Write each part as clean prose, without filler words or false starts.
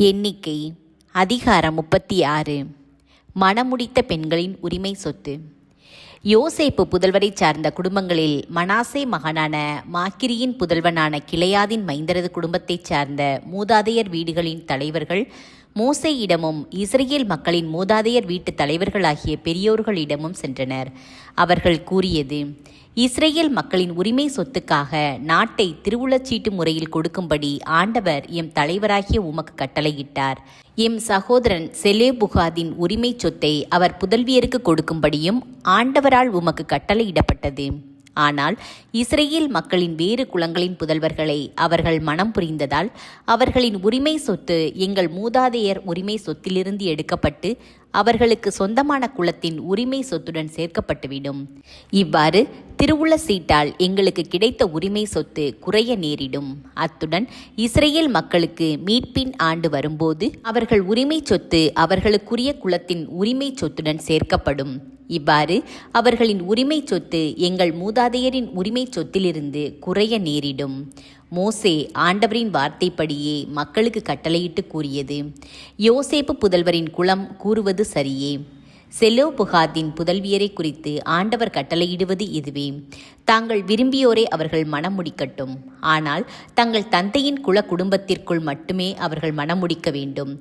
எண்ணிக்கை அதிகாரம் 36. மணமுடித்த பெண்களின் உரிமை சொத்து. யோசேப்பு புதல்வரைச் சார்ந்த குடும்பங்களில் மனாசே மகனான மாக்கிரியின் புதல்வனான கிளையாதின் மைந்தரது குடும்பத்தைச் சார்ந்த மூதாதையர் வீடுகளின் தலைவர்கள் மோசேயிடமும் இஸ்ரேல் மக்களின் மூதாதையர் வீட்டு தலைவர்களாகிய பெரியோர்களிடமும் சென்றனர். அவர்கள் கூறியது: இஸ்ரேல் மக்களின் உரிமை சொத்துக்காக நாட்டை திருவுளச்சீட்டு முறையில் கொடுக்கும்படி ஆண்டவர் எம் தலைவராகிய உமக்கு கட்டளையிட்டார். எம் சகோதரன் செலோபுகாதின் உரிமை சொத்தை அவர் புதல்வியருக்கு கொடுக்கும்படியும் ஆண்டவரால் உமக்கு கட்டளையிடப்பட்டது. ஆனால் இஸ்ரேல் மக்களின் வேறு குலங்களின் புதல்வர்களை அவர்கள் மனம் புரிந்ததால் அவர்களின் உரிமை சொத்து எங்கள் மூதாதையர் உரிமை சொத்திலிருந்து எடுக்கப்பட்டு அவர்களுக்கு சொந்தமான குலத்தின் உரிமை சொத்துடன் சேர்க்கப்பட்டுவிடும். இவ்வாறு திருவுள சீட்டால் எங்களுக்கு கிடைத்த உரிமை சொத்து குறைய நேரிடும். அத்துடன் இஸ்ரேல் மக்களுக்கு மீட்பின் ஆண்டு வரும்போது அவர்கள் உரிமை சொத்து அவர்களுக்குரிய குலத்தின் உரிமை சொத்துடன் சேர்க்கப்படும். இவ்வாறு அவர்களின் உரிமை சொத்து எங்கள் மூதாதையரின் உரிமை சொத்திலிருந்து குறைய நேரிடும். மோசே ஆண்டவரின் வார்த்தைப்படியே மக்களுக்கு கட்டளையிட்டு கூறியது: யோசேப்பு புதல்வரின் குலம் கூறுவது சரியே. செலோபுகாதின் புதல்வியரை குறித்து ஆண்டவர் கட்டளையிடுவது இதுவே: தாங்கள் விரும்பியோரை அவர்கள் மணம் முடிக்கட்டும். ஆனால் தங்கள் தந்தையின் குல குடும்பத்திற்குள் மட்டுமே அவர்கள் மணம் முடிக்க வேண்டும்.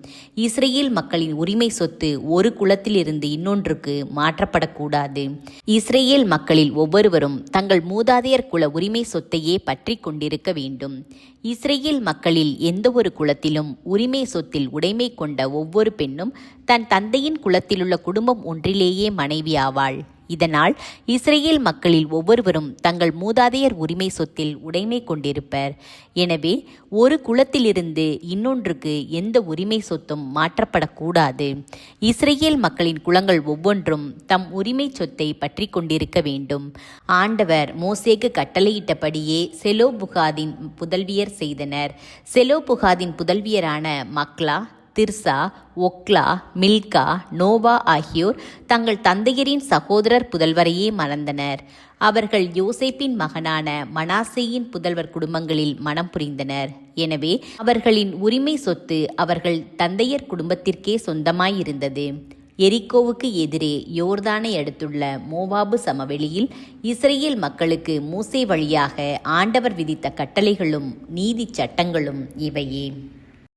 இஸ்ரேல் மக்களின் உரிமை சொத்து ஒரு குலத்திலிருந்து இன்னொன்றுக்கு மாற்றப்படக்கூடாது. இஸ்ரேல் மக்களில் ஒவ்வொருவரும் தங்கள் மூதாதையர் குல உரிமை சொத்தையே பற்றி கொண்டிருக்க வேண்டும். இஸ்ரேல் மக்களில் எந்த ஒரு குலத்திலும் உரிமை சொத்தில் உடைமை கொண்ட ஒவ்வொரு பெண்ணும் தன் தந்தையின் குலத்திலுள்ள குடும்பம் ஒன்றிலேயே மனைவி ஆவாள். இதனால் இஸ்ரேல் மக்களில் ஒவ்வொருவரும் தங்கள் மூதாதையர் உரிமை சொத்தில் உடைமை கொண்டிருப்பர். எனவே ஒரு குலத்திலிருந்து இன்னொன்றுக்கு எந்த உரிமை சொத்தும் மாற்றப்படக்கூடாது. இஸ்ரேல் மக்களின் குலங்கள் ஒவ்வொன்றும் தம் உரிமை சொத்தை பற்றி கொண்டிருக்க வேண்டும். ஆண்டவர் மோசேக்கு கட்டளையிட்டபடியே செலோபுகாதின் புதல்வியர் செய்தனர். செலோபுகாதின் புதல்வியரான மக்லா, திர்சா, ஒக்லா, மில்கா, நோவா ஆகியோர் தங்கள் தந்தையரின் சகோதரர் புதல்வரையே மணந்தனர். அவர்கள் யோசேப்பின் மகனான மனாசேயின் புதல்வர் குடும்பங்களில் மனம் புரிந்தனர். எனவே அவர்களின் உரிமை சொத்து அவர்கள் தந்தையர் குடும்பத்திற்கே சொந்தமாயிருந்தது. எரிகோவுக்கு எதிரே யோர்தானை அடுத்துள்ள மோவாபு சமவெளியில் இஸ்ரேல் மக்களுக்கு மோசே வழியாக ஆண்டவர் விதித்த கட்டளைகளும் நீதி சட்டங்களும் இவையே.